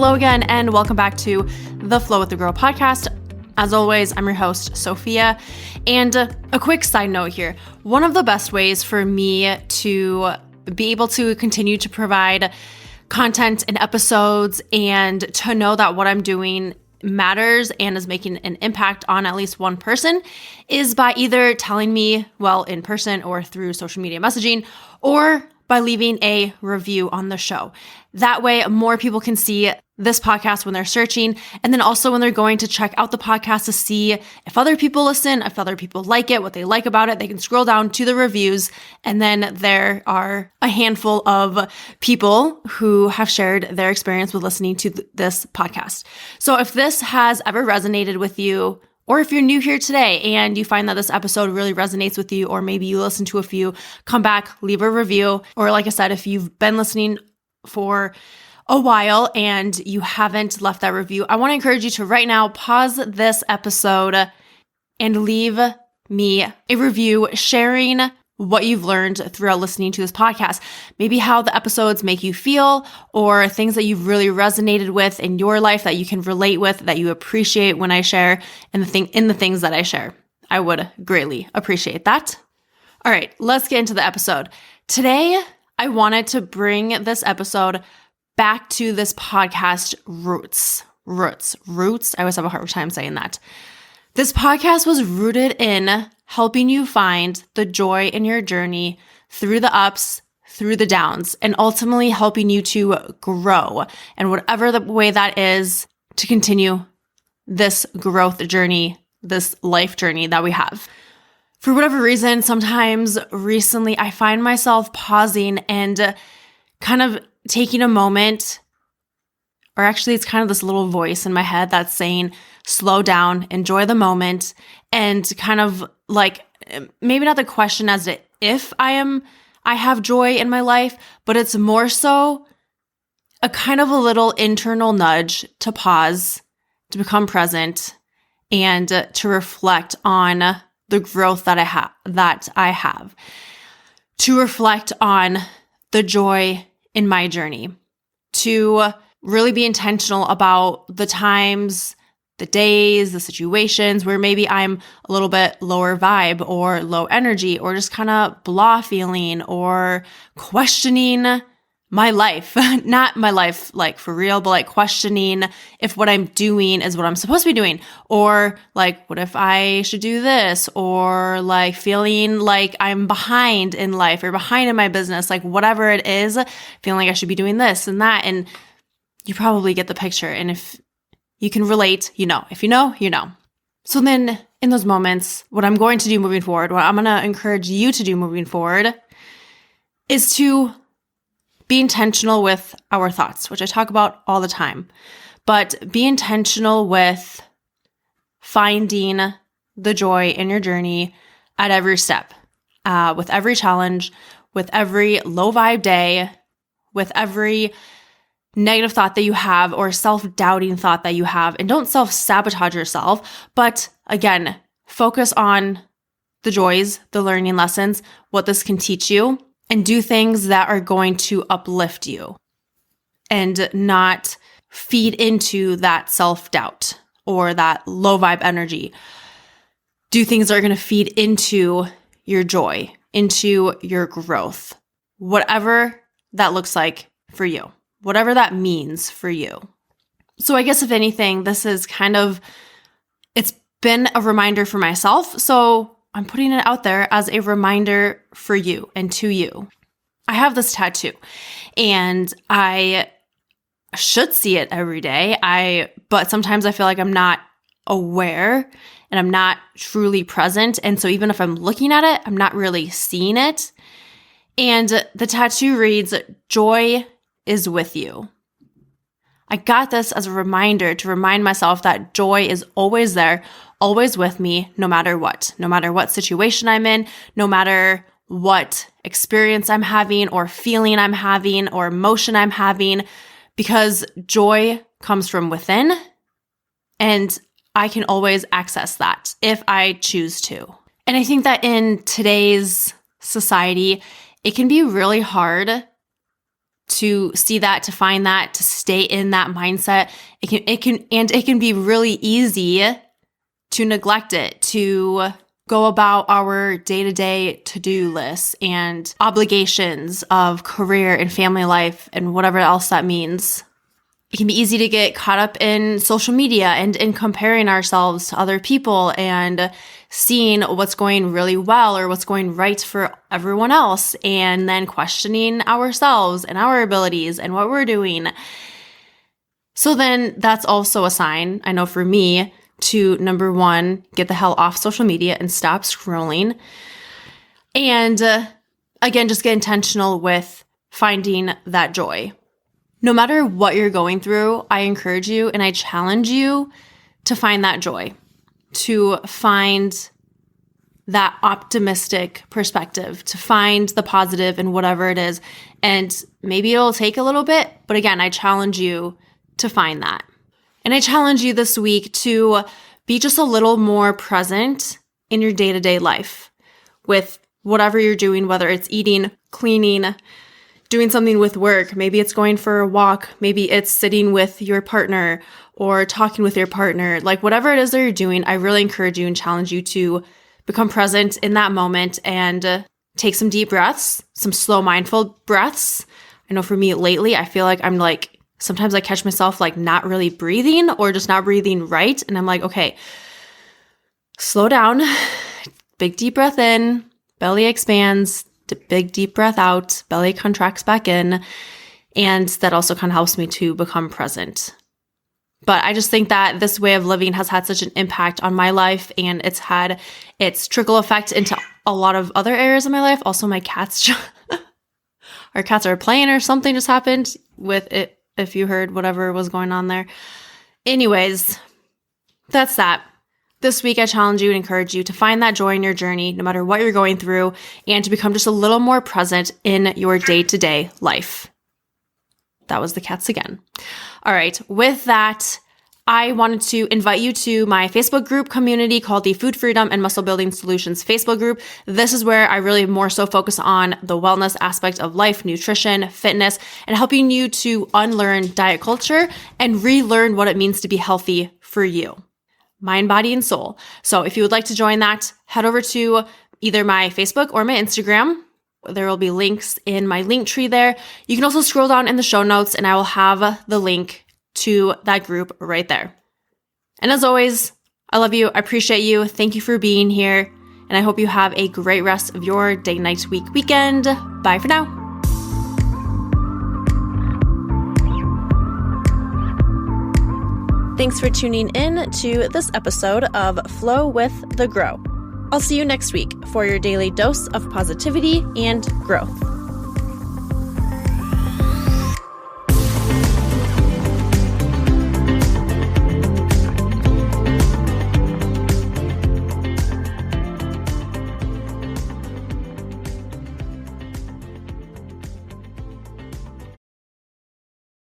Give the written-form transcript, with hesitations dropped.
Hello again, and welcome back to the Flow with the Girl podcast. As always, I'm your host, Sophia. And a quick side note here. One of the best ways for me to be able to continue to provide content and episodes and to know that what I'm doing matters and is making an impact on at least one person is by either telling me, well, in person or through social media messaging, or by leaving a review on the show. That way, more people can see this podcast when they're searching, and then also when they're going to check out the podcast to see if other people listen, if other people like it, what they like about it. They can scroll down to the reviews, and then there are a handful of people who have shared their experience with listening to this podcast. So if this has ever resonated with you, or if you're new here today and you find that this episode really resonates with you, or maybe you listen to a few, come back, leave a review. Or like I said, if you've been listening for a while and you haven't left that review, I want to encourage you to right now pause this episode and leave me a review sharing what you've learned throughout listening to this podcast. Maybe how the episodes make you feel, or things that you've really resonated with in your life that you can relate with, that you appreciate when I share in the things that I share. I would greatly appreciate that. All right, let's get into the episode. Today, I wanted to bring this episode back to this podcast roots. I always have a hard time saying that. This podcast was rooted in helping you find the joy in your journey through the ups, through the downs, and ultimately helping you to grow. And whatever the way that is, to continue this growth journey, this life journey that we have. For whatever reason, sometimes recently I find myself pausing and kind of taking a moment, or actually it's kind of this little voice in my head that's saying, slow down, enjoy the moment, and kind of like, maybe not the question as to if I have joy in my life, but it's more so a kind of a little internal nudge to pause, to become present, and to reflect on the growth that I have, to reflect on the joy in my journey, to really be intentional about the times, the days, the situations where maybe I'm a little bit lower vibe or low energy, or just kind of blah feeling, or questioning my life. Not my life like for real, but like questioning if what I'm doing is what I'm supposed to be doing, or like, what if I should do this, or like feeling like I'm behind in life or behind in my business, like whatever it is, feeling like I should be doing this and that. And you probably get the picture. And if you can relate, you know. If you know, you know. So then in those moments, what I'm going to do moving forward, what I'm going to encourage you to do moving forward, is to be intentional with our thoughts, which I talk about all the time. But be intentional with finding the joy in your journey at every step, with every challenge, with every low vibe day, with every negative thought that you have, or self-doubting thought that you have. And don't self-sabotage yourself, but again, focus on the joys, the learning lessons, what this can teach you, and do things that are going to uplift you and not feed into that self-doubt or that low vibe energy. Do things that are going to feed into your joy, into your growth, whatever that looks like for you. Whatever that means for you. So I guess if anything, this is it's been a reminder for myself. So I'm putting it out there as a reminder for you and to you. I have this tattoo and I should see it every day. But sometimes I feel like I'm not aware and I'm not truly present. And so even if I'm looking at it, I'm not really seeing it. And the tattoo reads, "Joy is with you." I got this as a reminder to remind myself that joy is always there, always with me, no matter what situation I'm in, no matter what experience I'm having or feeling I'm having or emotion I'm having, because joy comes from within and I can always access that if I choose to. And I think that in today's society, it can be really hard to see that, to find that, to stay in that mindset. It can be really easy to neglect it, to go about our day-to-day to-do lists and obligations of career and family life and whatever else that means. It can be easy to get caught up in social media and in comparing ourselves to other people and seeing what's going really well or what's going right for everyone else, and then questioning ourselves and our abilities and what we're doing. So then that's also a sign, I know for me, to number one, get the hell off social media and stop scrolling. And again, just get intentional with finding that joy. No matter what you're going through, I encourage you and I challenge you to find that joy, to find that optimistic perspective, to find the positive in whatever it is. And maybe it'll take a little bit, but again, I challenge you to find that. And I challenge you this week to be just a little more present in your day-to-day life with whatever you're doing, whether it's eating, cleaning, doing something with work. Maybe it's going for a walk. Maybe it's sitting with your partner or talking with your partner. Like whatever it is that you're doing, I really encourage you and challenge you to become present in that moment and take some deep breaths, some slow, mindful breaths. I know for me lately, I feel like sometimes I catch myself not really breathing or just not breathing right. And I'm like, okay, slow down, big deep breath in, belly expands, big deep breath out, belly contracts back in. And that also kind of helps me to become present. But I just think that this way of living has had such an impact on my life, and it's had its trickle effect into a lot of other areas of my life. Also, my cats, our cats are playing or something just happened with it. If you heard whatever was going on there. Anyways, that's that. This week, I challenge you and encourage you to find that joy in your journey, no matter what you're going through, and to become just a little more present in your day-to-day life. That was the cats again. All right. With that, I wanted to invite you to my Facebook group community called the Food Freedom and Muscle Building Solutions Facebook group. This is where I really more so focus on the wellness aspect of life, nutrition, fitness, and helping you to unlearn diet culture and relearn what it means to be healthy for you, mind, body, and soul. So if you would like to join that, head over to either my Facebook or my Instagram. There will be links in my link tree there. You can also scroll down in the show notes and I will have the link to that group right there. And as always, I love you. I appreciate you. Thank you for being here. And I hope you have a great rest of your day, night, week, weekend. Bye for now. Thanks for tuning in to this episode of Flow with the Grow. I'll see you next week for your daily dose of positivity and growth.